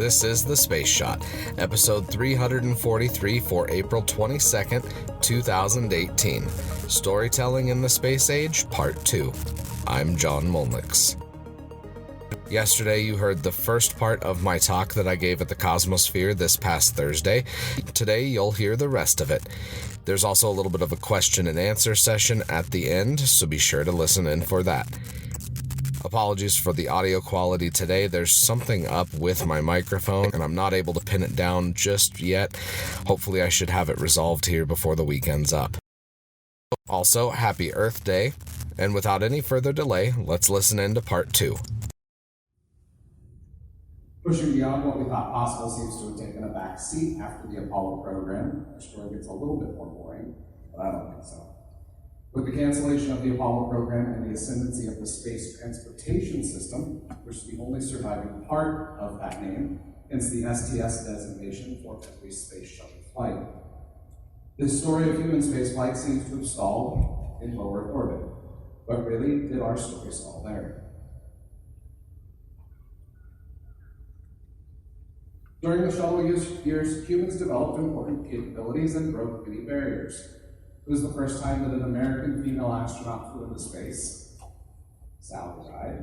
This is The Space Shot, episode 343 for April 22nd, 2018. Storytelling in the Space Age, Part 2. I'm John Molnix. Yesterday, you heard the first part of my talk that I gave at the Cosmosphere this past Thursday. Today, you'll hear the rest of it. There's also a little bit of a question and answer session at the end, so be sure to listen in for that. Apologies for the audio quality today. There's something up with my microphone, and I'm not able to pin it down just yet. Hopefully, I should have it resolved here before the weekend's up. Also, happy Earth Day, and without any further delay, let's listen in to Part 2. Pushing beyond what we thought possible seems to have taken a back seat after the Apollo program. The story gets a little bit more boring, but I don't think so. With the cancellation of the Apollo program and the ascendancy of the Space Transportation System, which is the only surviving part of that name, hence the STS designation for every space shuttle flight. This story of human spaceflight seems to have stalled in low Earth orbit, but really, did our story stall there? During the shuttle years, humans developed important capabilities and broke many barriers. It was the first time that an American female astronaut flew into space. Sally died.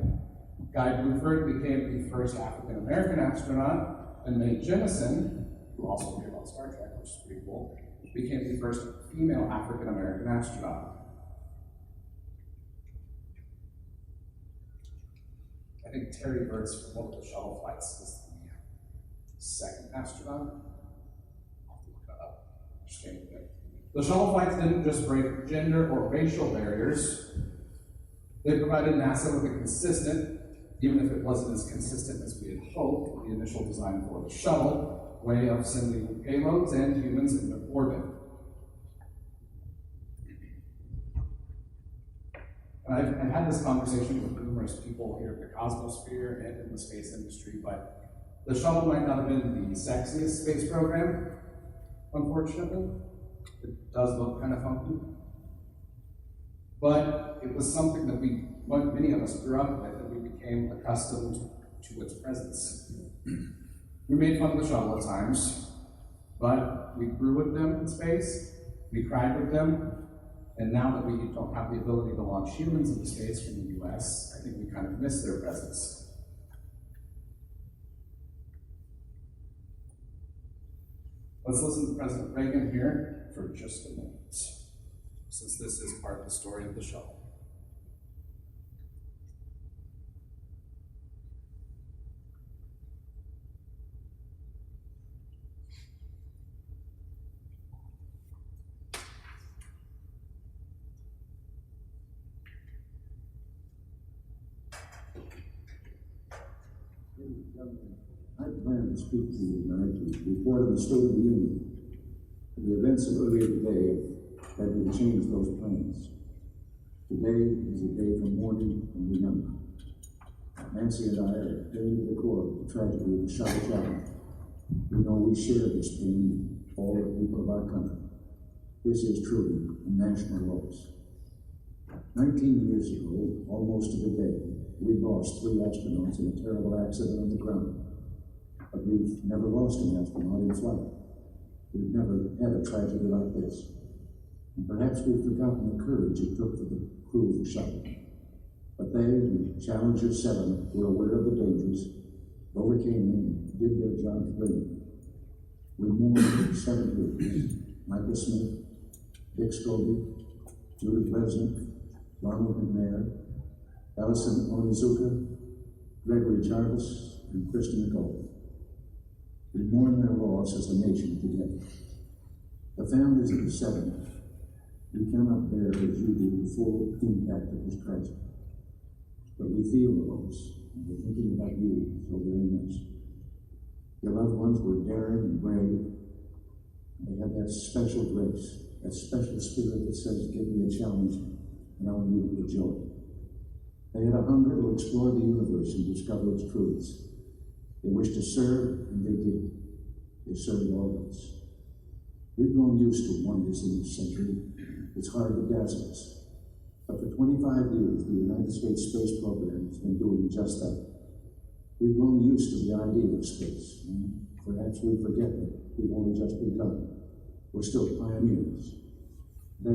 Guy Bluford became the first African-American astronaut, and Mae Jemison, who also appeared on Star Trek, which is pretty cool, became the first female African-American astronaut. I think Terry Burt's from one of the shuttle flights was the second astronaut. I'll have to look that up. Just came there. The shuttle flights didn't just break gender or racial barriers. They provided NASA with a consistent, even if it wasn't as consistent as we had hoped with the initial design for the shuttle, way of sending payloads and humans into orbit. And I've had this conversation with numerous people here at the Cosmosphere and in the space industry, but the shuttle might not have been the sexiest space program, unfortunately. It does look kind of funky. But it was something that many of us grew up with, and we became accustomed to its presence. We made fun of the shuttle at times, but we grew with them in space, we cried with them, and now that we don't have the ability to launch humans into space from the US, I think we kind of miss their presence. Let's listen to President Reagan here for just a moment, since this is part of the story of the shuttle. I plan to speak to you tonight to report on the State of the Union. The events of earlier today have led me to change those plans. Today is a day for mourning and remembering. Nancy and I are pained to the core of the tragedy of the shuttle challenge. We know we share this pain with all the people of our country. This is truly a national loss. 19 years ago, almost to the day, we lost 3 astronauts in a terrible accident on the ground. But we've never lost an astronaut in flight. We've never had a tragedy like this. And perhaps we've forgotten the courage it took for the crew of the shuttle. But they, the Challenger 7, were aware of the dangers, overcame them, and did their job brilliantly. We mourn 7 leaders: Michael Smith, Dick Scobie, Judith Resnick, Ronald McNair, Allison Onizuka, Gregory Jarvis, and Kristen McCall. We mourn their loss as a nation together. The families of the 7, we cannot bear as you do the full impact of this tragedy. But we feel the loss, and we're thinking about you so very much. Your loved ones were daring and brave. They had that special grace, that special spirit that says, give me a challenge, and I'll meet it with joy. They had a hunger to explore the universe and discover its truths. They wished to serve, and they did. They served all of us. We've grown used to wonders in this century. It's hard to dazzle us. But for 25 years, the United States space program has been doing just that. We've grown used to the idea of space, and perhaps we forget that we've only just begun. We're still pioneers. They,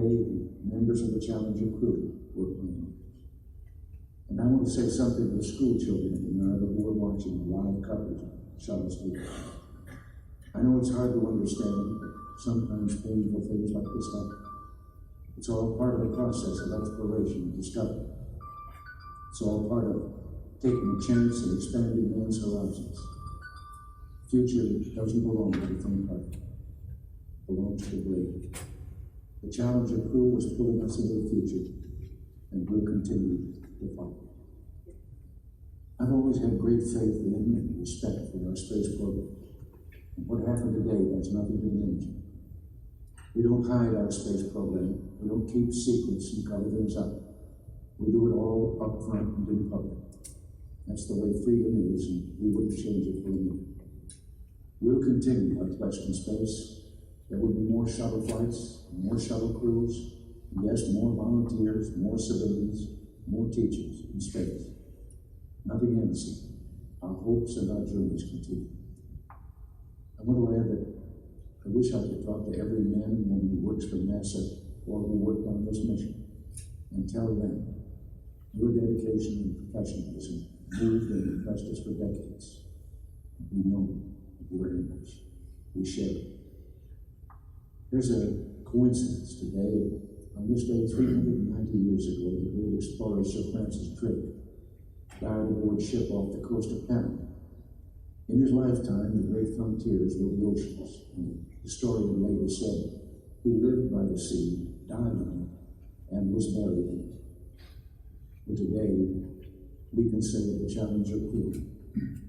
members of the Challenger crew, were pioneers. And I want to say something to the school children in America who are watching the live coverage of Shuttle's today. I know it's hard to understand, sometimes painful things like this happen. It's all part of the process of exploration and discovery. It's all part of taking a chance and expanding man's horizons. Future doesn't belong to the faint heart. It belongs to the brave. The Challenger crew was pulling us into the future, and we'll continue to follow. I've always had great faith in and respect for our space program. And what happened today has nothing to diminish it. We don't hide our space program. We don't keep secrets and cover things up. We do it all up front and in public. That's the way freedom is, and we wouldn't change it for a minute. We'll continue our quest in space. There will be more shuttle flights, more shuttle crews, and yes, more volunteers, more civilians, more teachers in space. Nothing ends. Our hopes and our journeys continue. I want to add that I wish I could talk to every man and woman who works for NASA or who worked on this mission and tell them your dedication and professionalism moved and impressed us for decades. We know that you are enemies. We share it. There's a coincidence today. On this day, 390 years ago, the great explorer Sir Francis Drake died aboard ship off the coast of Panama. In his lifetime, the great frontiers were the oceans. And the historian later said he lived by the sea, died on it, and was buried in it. But today, we can say of the Challenger crew,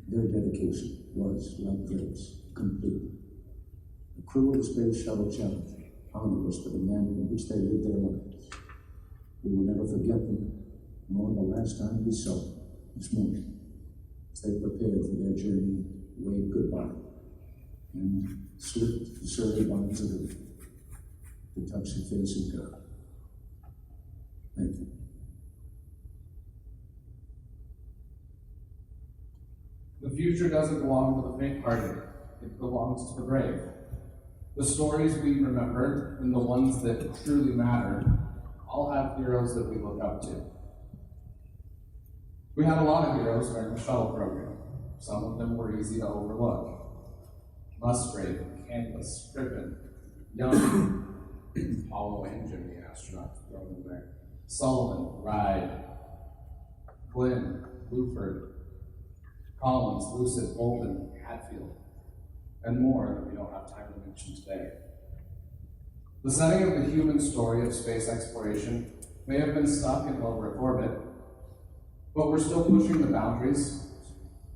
their dedication was, like Drake's, complete. The crew of the Space Shuttle Challenger honored us for the manner in which they lived their lives. We will never forget them, nor the last time we saw them this morning, as they prepared for their journey, waved goodbye, and slipped the surly bonds of earth to touch the face of God. Thank you. The future doesn't belong to the faint-hearted. It belongs to the brave. The stories we remember and the ones that truly matter all have heroes that we look up to. We had a lot of heroes during the shuttle program. Some of them were easy to overlook. Musgrave, Candace, Crippen, Young, Apollo and Jimmy, the astronaut, thrown in there. Sullivan, Ride, Glenn, Bluford, Collins, Lucid, Bolden, Hadfield, and more that we don't have time to mention today. The setting of the human story of space exploration may have been stuck in low Earth orbit, but we're still pushing the boundaries.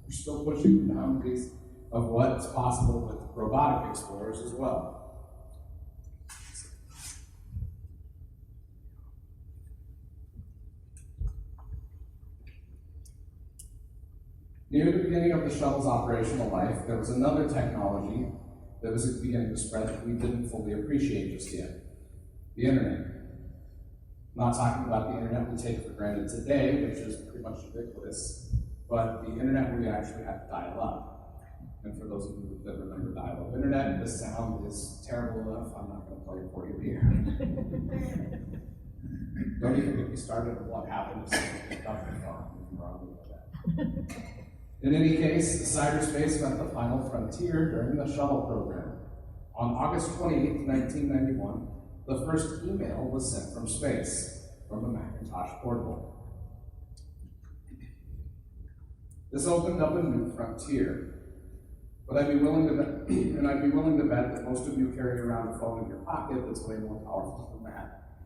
We're still pushing the boundaries of what's possible with robotic explorers as well. Near the beginning of the shuttle's operational life, there was another technology that was beginning to spread that we didn't fully appreciate just yet: the internet. I'm not talking about the internet we take for granted today, which is pretty much ubiquitous, but the internet we actually had to dial up. And for those of you that remember dial-up internet, the sound is terrible enough, I'm not going to play it for you here. Don't even get me started on what happened if someone picked up your phone. If you're wrong about that. In any case, cyberspace met the final frontier during the shuttle program. On August 28, 1991, the first email was sent from space, from the Macintosh portable. This opened up a new frontier, but I'd be willing to bet that most of you carry around a phone in your pocket that's way more powerful than that.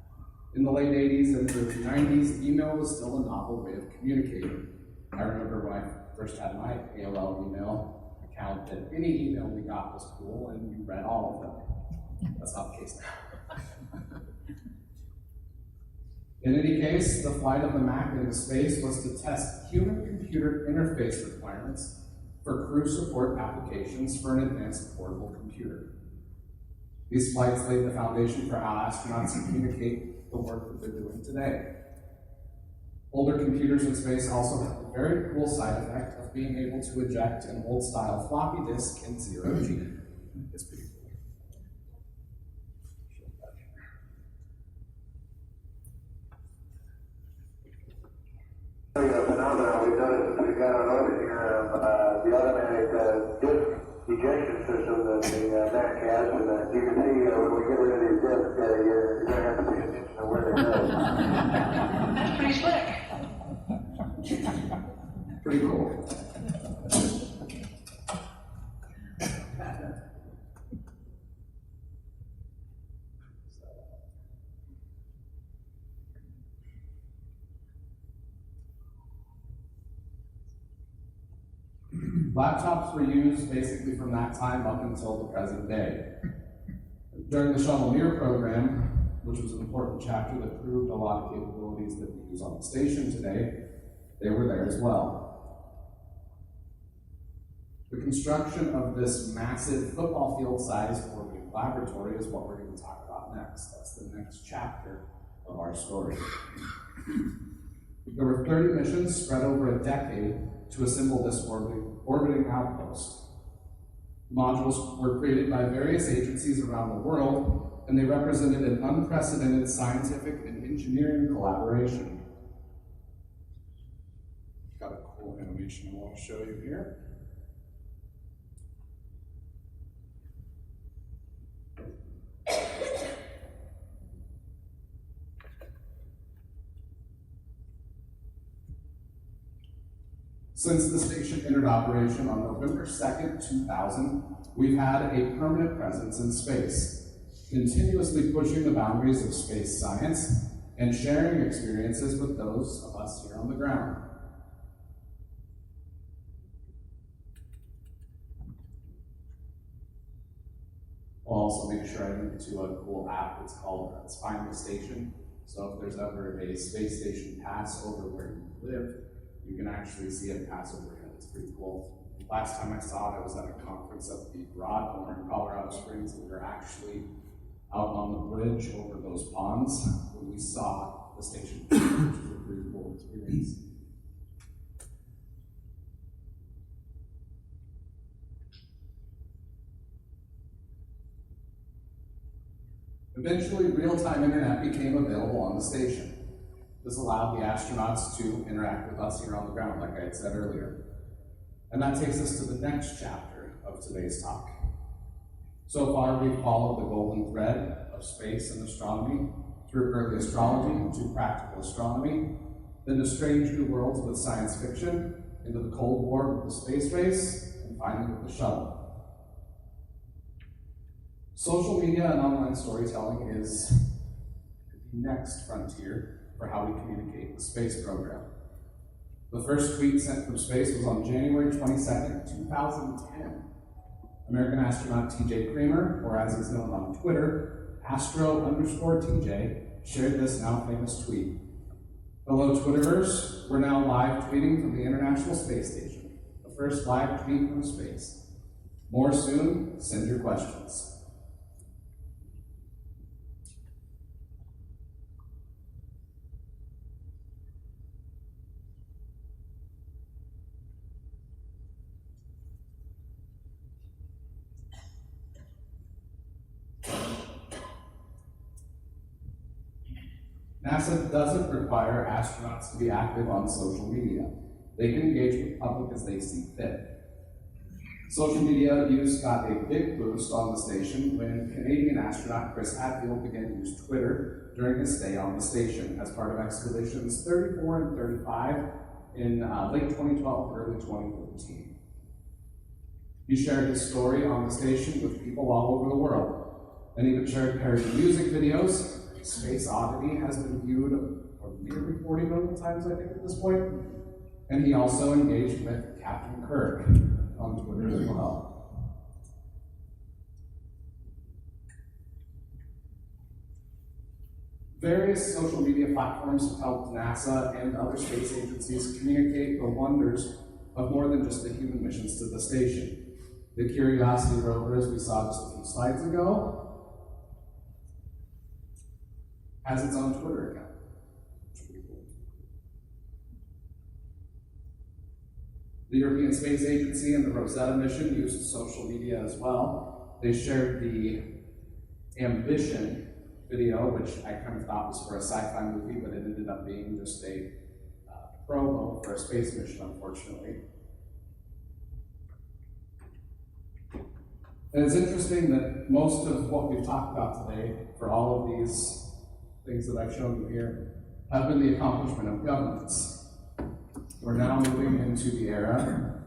In the late 80s and early 90s, email was still a novel way of communicating. I remember when I first had my AOL email account that any email we got was cool and you read all of them. That's not the case now. In any case, the flight of the Mac into space was to test human-computer interface requirements for crew support applications for an advanced portable computer. These flights laid the foundation for how astronauts communicate the work that they're doing today. Older computers in space also have the very cool side effect of being able to eject an old-style floppy disk in zero-G. It's pretty cool. Phenomenon we've noticed as we got on orbit here of the automatic disk ejection system that the Mac has, and you can see when we get rid of these disks, you're going to have to pay attention to where they go. That's pretty slick. Pretty cool. Laptops were used basically from that time up until the present day. During the Shuttle Mir program, which was an important chapter that proved a lot of capabilities that we use on the station today, they were there as well. The construction of this massive football field-sized orbiting laboratory is what we're going to talk about next. That's the next chapter of our story. There were 30 missions spread over a decade to assemble this orbiting outpost. Modules were created by various agencies around the world, and they represented an unprecedented scientific and engineering collaboration. Got a cool animation I want to show you here. Since the station entered operation on November 2nd, 2000, we've had a permanent presence in space, continuously pushing the boundaries of space science and sharing experiences with those of us here on the ground. I'll also make sure I link to a cool app that's called Find the Station. So if there's ever a space station pass over where you live, you can actually see it pass overhead. It's pretty cool. Last time I saw it, I was at a conference at the Broadmoor in Colorado Springs, and we were actually out on the bridge over those ponds when we saw the station, which was a pretty cool experience. Eventually, real-time internet became available on the station. This allowed the astronauts to interact with us here on the ground, like I had said earlier. And that takes us to the next chapter of today's talk. So far, we've followed the golden thread of space and astronomy through early astrology to practical astronomy, then to strange new worlds with science fiction, into the Cold War with the space race, and finally with the shuttle. Social media and online storytelling is the next frontier for how we communicate the space program. The first tweet sent from space was on January 22nd, 2010. American astronaut TJ Kramer, or as he's known on Twitter, Astro_TJ, shared this now famous tweet. Hello Twitterverse, we're now live tweeting from the International Space Station. The first live tweet from space. More soon, send your questions. NASA doesn't require astronauts to be active on social media. They can engage with the public as they see fit. Social media use got a big boost on the station when Canadian astronaut Chris Hadfield began to use Twitter during his stay on the station as part of expeditions 34 and 35 in late 2012, early 2013. He shared his story on the station with people all over the world, and even shared parody music videos. Space Oddity has been viewed nearly 40 million times, I think, at this point. And he also engaged with Captain Kirk on Twitter as well. Various social media platforms have helped NASA and other space agencies communicate the wonders of more than just the human missions to the station. The Curiosity rover, as we saw just a few slides ago, has its own Twitter account. The European Space Agency and the Rosetta mission used social media as well. They shared the Ambition video, which I kind of thought was for a sci-fi movie, but it ended up being just a promo for a space mission, unfortunately. And it's interesting that most of what we've talked about today, for all of these things that I've shown you here, have been the accomplishment of governments. We're now moving into the era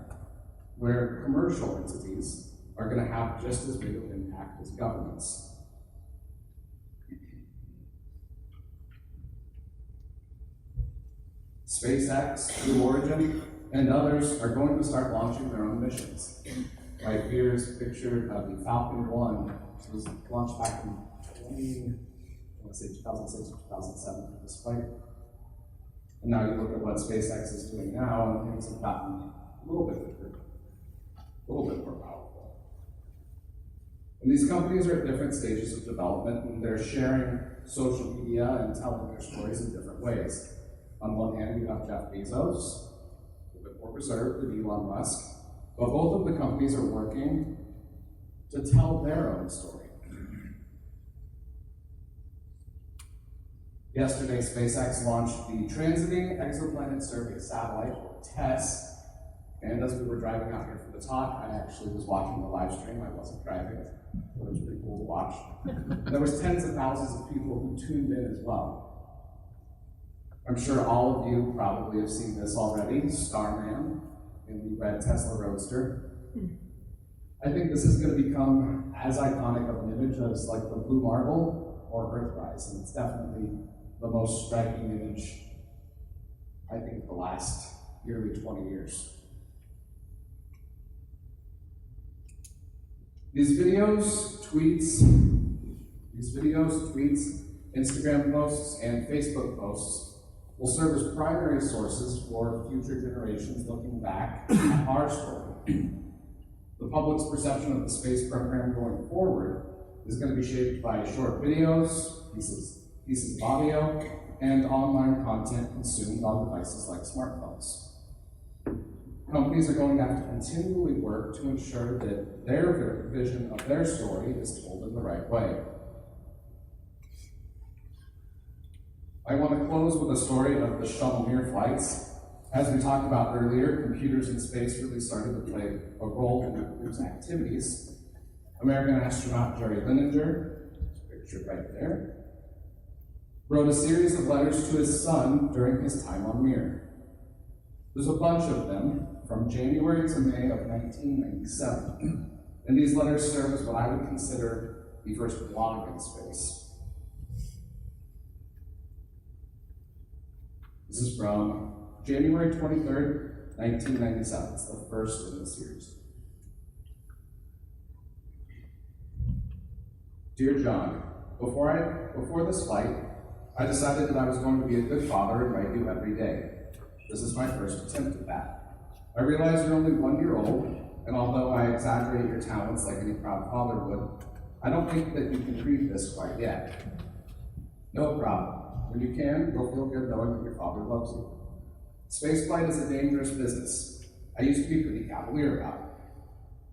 where commercial entities are going to have just as big of an impact as governments. SpaceX, Blue Origin, and others are going to start launching their own missions. Right here is pictured of the Falcon 1, which was launched back in 2006 or 2007 for this flight. And now you look at what SpaceX is doing now, and things have gotten a little bit bigger, a little bit more powerful. And these companies are at different stages of development, and they're sharing social media and telling their stories in different ways. On one hand, you have Jeff Bezos, a bit more reserved than Elon Musk, but both of the companies are working to tell their own story. Yesterday, SpaceX launched the Transiting Exoplanet Survey Satellite, or TESS, and as we were driving out here for the talk, I actually was watching the live stream. I wasn't driving, but it was pretty cool to watch. There was tens of thousands of people who tuned in as well. I'm sure all of you probably have seen this already, Starman in the red Tesla Roadster. I think this is going to become as iconic of an image as like the Blue Marble or Earthrise, and it's definitely the most striking image, I think, of the last nearly 20 years. These videos, tweets, Instagram posts, and Facebook posts will serve as primary sources for future generations looking back at our story. The public's perception of the space program going forward is going to be shaped by short videos, pieces of audio, and online content consumed on devices like smartphones. Companies are going to have to continually work to ensure that their vision of their story is told in the right way. I want to close with a story of the shuttle Mir flights. As we talked about earlier, computers in space really started to play a role in the crew's activities. American astronaut Jerry Linenger, pictured right there, wrote a series of letters to his son during his time on Mir. There's a bunch of them from January to May of 1997, and these letters serve as what I would consider the first blog in space. This is from January 23rd, 1997. It's the first in the series. Dear John, before this flight, I decided that I was going to be a good father and write you every day. This is my first attempt at that. I realize you're only 1 year old, and although I exaggerate your talents like any proud father would, I don't think that you can read this quite yet. No problem. When you can, you'll feel good knowing that your father loves you. Spaceflight is a dangerous business. I used to be pretty cavalier about it.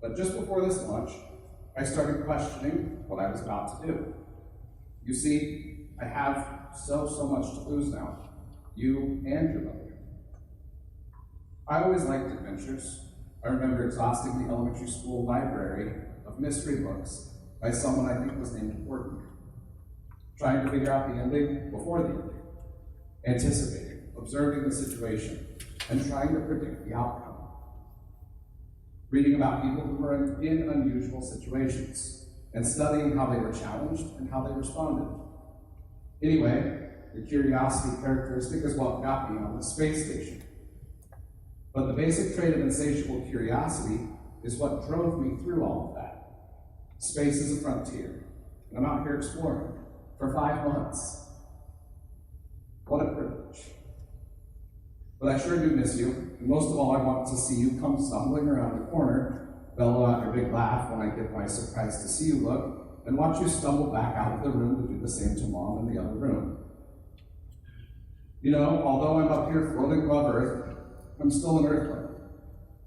But just before this launch, I started questioning what I was about to do. You see, I have so much to lose now. You and your mother. I always liked adventures. I remember exhausting the elementary school library of mystery books by someone I think was named Gordon. Trying to figure out the ending before the ending, anticipating, observing the situation, and trying to predict the outcome. Reading about people who were in unusual situations, and studying how they were challenged and how they responded. Anyway, the curiosity characteristic is what got me on the space station. But the basic trait of insatiable curiosity is what drove me through all of that. Space is a frontier, and I'm out here exploring. For 5 months. What a privilege. But I sure do miss you, and most of all I want to see you come stumbling around the corner, bellow out your big laugh when I give my surprise to see you look, and watch you stumble back out of the room to do the same to Mom in the other room. You know, although I'm up here floating above Earth, I'm still an Earthling.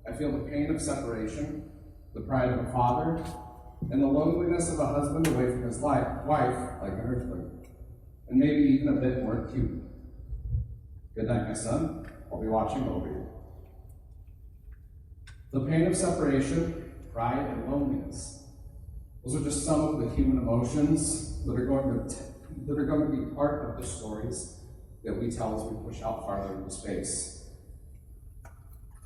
I feel the pain of separation, the pride of a father, and the loneliness of a husband away from his wife like an earthquake, and maybe even a bit more acute. Good night, my son. I'll be watching over you. The pain of separation, pride, and loneliness. Those are just some of the human emotions that are going to be part of the stories that we tell as we push out farther into space.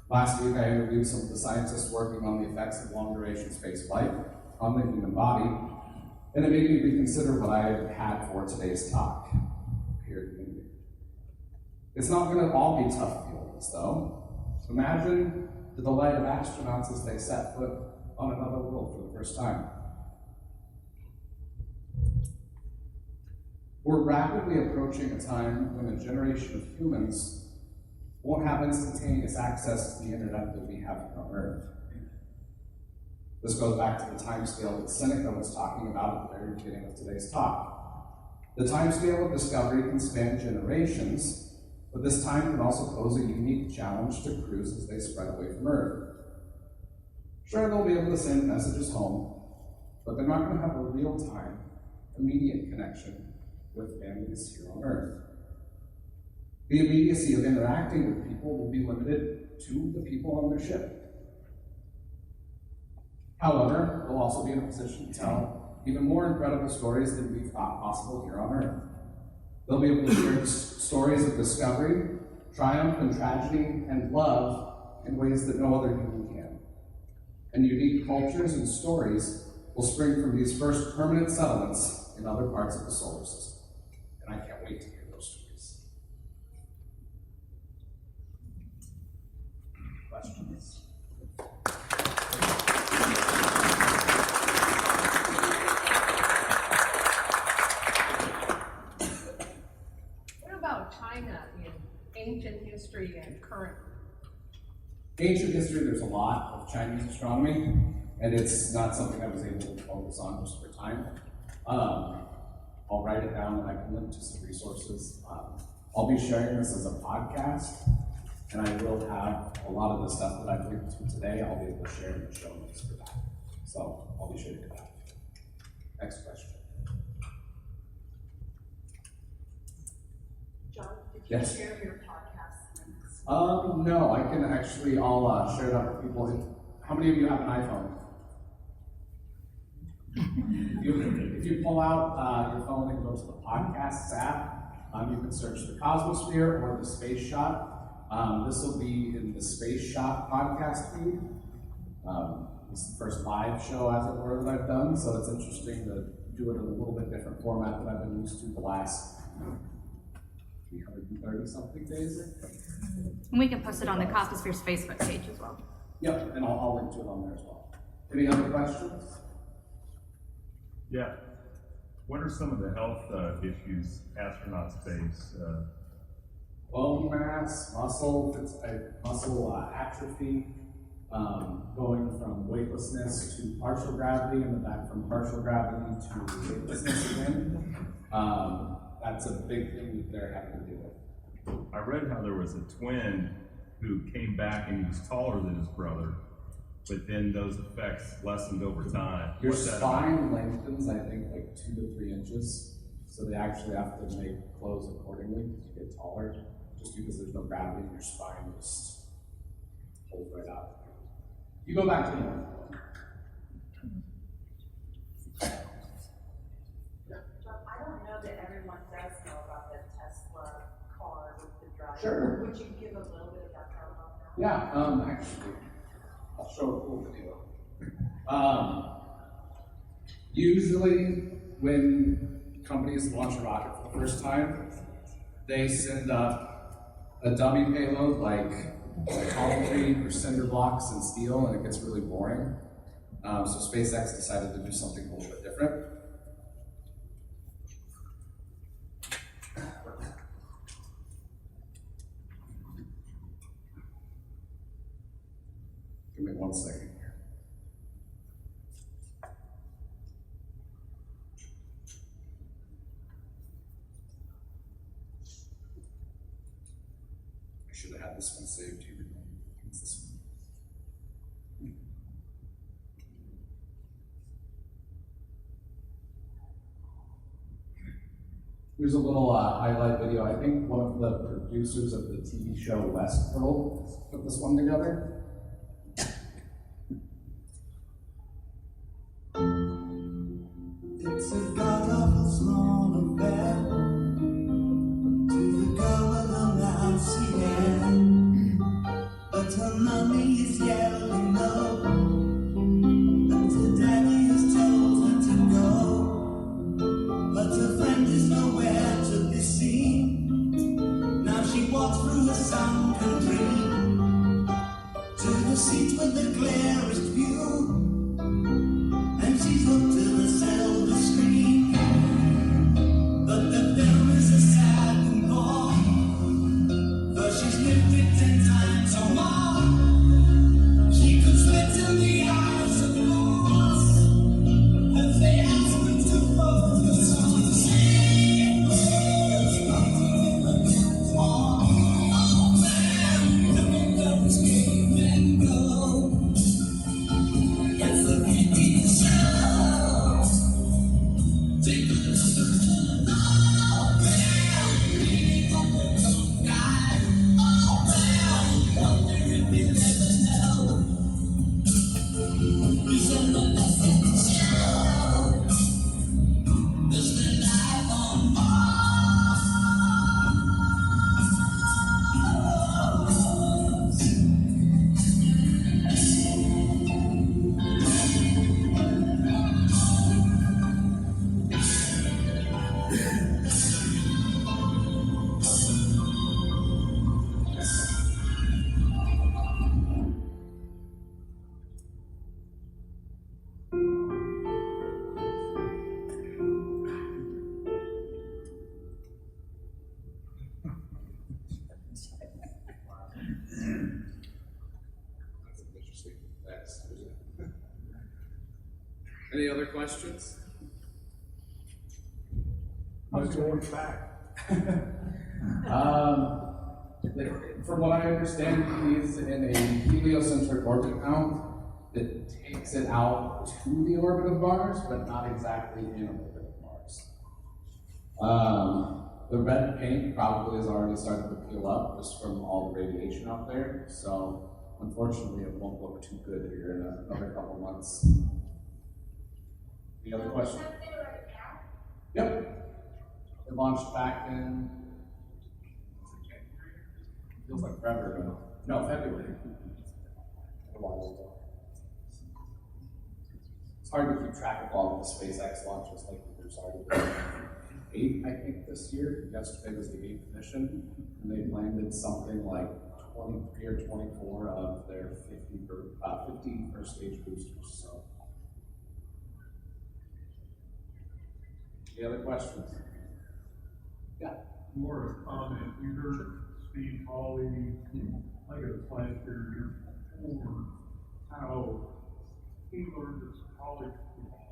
Last week, I interviewed some of the scientists working on the effects of long-duration space flight on the human body, and it made me reconsider what I had for today's talk. It's not going to all be tough feelings, though. Imagine the delight of astronauts as they set foot on another world for the first time. We're rapidly approaching a time when a generation of humans won't have instantaneous access to the internet that we have here on Earth. This goes back to the time scale that Seneca was talking about at the very beginning of today's talk. The time scale of discovery can span generations, but this time can also pose a unique challenge to crews as they spread away from Earth. Sure, they'll be able to send messages home, but they're not going to have a real-time, immediate connection with families here on Earth. The immediacy of interacting with people will be limited to the people on their ship. However, they'll also be in a position to tell even more incredible stories than we thought possible here on Earth. They'll be able to share stories of discovery, triumph and tragedy, and love in ways that no other human can. And unique cultures and stories will spring from these first permanent settlements in other parts of the solar system. And I can't wait to hear those stories. Questions? China in ancient history and current? Ancient history, there's a lot of Chinese astronomy, and it's not something I was able to focus on just for time. I'll write it down and I can link to some resources. I'll be sharing this as a podcast, and I will have a lot of the stuff that I've linked to today, I'll be able to share in the show notes for that. So I'll be sure to do that. Next question. John, did you Yes. share your podcast links? No, I can actually, I'll share it out with people. How many of you have an iPhone? If you pull out your phone and go to the podcasts app, you can search the Cosmosphere or the Space Shot. This will be in the Space Shot podcast feed. This is the first live show, as it were, that I've done, so it's interesting to do it in a little bit different format than I've been used to the last 330 something days. And we can post it on the Cosmosphere's Facebook page as well. Yep, and I'll link to it on there as well. Any other questions? Yeah. What are some of the health issues astronauts face? Bone mass, muscle atrophy, going from weightlessness to partial gravity, and then back from partial gravity to weightlessness again. That's a big thing that they're having to deal with. I read how there was a twin who came back and he was taller than his brother, but then those effects lessened over time. Your What's that spine lengthens, I think, like 2 to 3 inches, so they actually have to make clothes accordingly to get taller, just because there's no gravity in your spine, just holds right out. You go back to normal. I don't know that everyone does know about the Tesla car with the driver. Sure. Would you give a little bit of background on that? Yeah, actually, I'll show a cool video. Usually, when companies launch a rocket for the first time, they send up a dummy payload like concrete or cinder blocks and steel, and it gets really boring. So SpaceX decided to do something a little bit different. Give me 1 second here. I should have had this one saved here. It's this one. Here's a little highlight video. I think one of the producers of the TV show Westworld put this one together. It's a god-awful small affair to the girl with the mousy hair, but her mommy is yelling no, and her daddy has told her to go, but her friend is nowhere to be seen. Now she walks through a sunken dream to the seat with the clearest view. And she's hooked to the silver screen, but the film is a sad and bore, for she's lived it 10 times or more. She could spit in the eyes of fools if they ask her to focus on the scene. Oh man, the films came and go. It's the TV show. Take a look. Oh man, God. Oh man, wonder if you'll ever know. He's on the message show. There's the life on Mars. That's interesting. Thanks. Any other questions? How's George back? From what I understand, he's in a heliocentric orbit now that takes it out to the orbit of Mars, but not exactly in orbit of Mars. The red paint probably has already started to peel up just from all the radiation out there, so unfortunately it won't look too good here in another couple months. Any other questions? Yep. It launched back in, feels like forever ago. No, February. A while ago. It's hard to keep track of all of the SpaceX launches, like there's already 8, I think, this year. Yesterday was the 8th mission, and they've landed something like 23 or 24 of their 50 first stage boosters. So, any other questions? Yeah. More a comment. We heard Steve Hawley, I guess last year before, how he learned as a college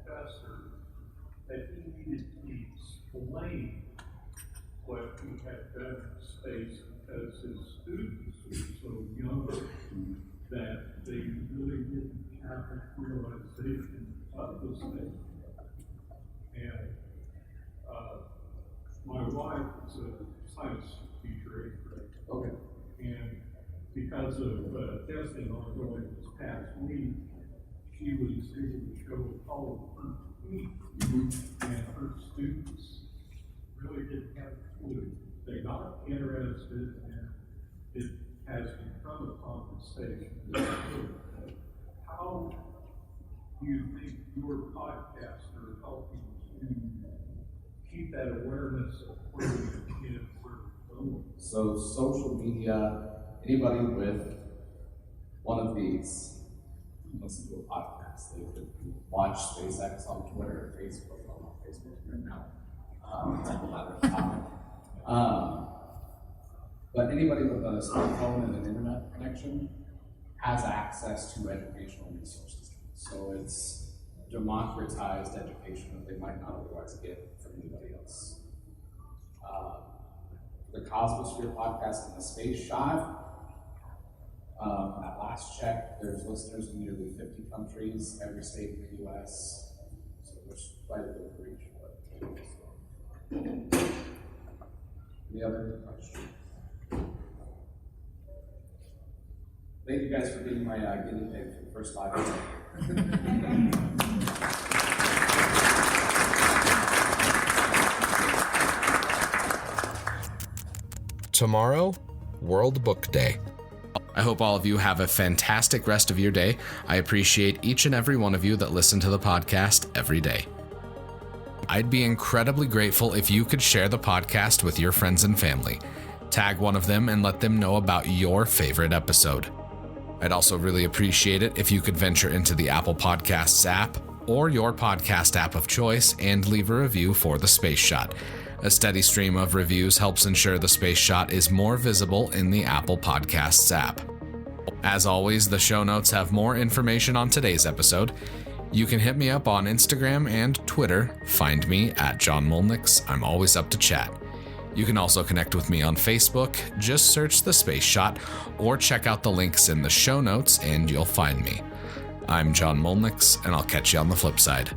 professor that he needed to explain what he had done in space because his students were so young that they really didn't have a realization of the space. And my wife is a science teacher, 8th grade. Okay. And because of testing ongoing this past week, she was able to show Apollo 13, and her students really didn't have a clue. They got interested, and it has become a conversation. How do you think your podcasts are helping to keep that awareness of where we're going? So social media, anybody with one of these can listen to a podcast. They could watch SpaceX on Twitter or Facebook. I'm on Facebook right now. It's a whole other topic. But anybody with a smartphone and an internet connection has access to educational resources. So it's democratized education that they might not otherwise get from anybody else. The Cosmosphere podcast and the Space Shot, at last check, there's listeners in nearly 50 countries, every state in the US, so there's quite a bit of reach for it. Any other questions? Thank you guys for being my guinea pig for the first 5 minutes. Tomorrow, World Book Day. I hope all of you have a fantastic rest of your day. I appreciate each and every one of you that listen to the podcast every day. I'd be incredibly grateful if you could share the podcast with your friends and family. Tag one of them and let them know about your favorite episode. I'd also really appreciate it if you could venture into the Apple Podcasts app or your podcast app of choice and leave a review for The Space Shot. A steady stream of reviews helps ensure The Space Shot is more visible in the Apple Podcasts app. As always, the show notes have more information on today's episode. You can hit me up on Instagram and Twitter. Find me at John Molnix. I'm always up to chat. You can also connect with me on Facebook. Just search The Space Shot or check out the links in the show notes and you'll find me. I'm John Molnix, and I'll catch you on the flip side.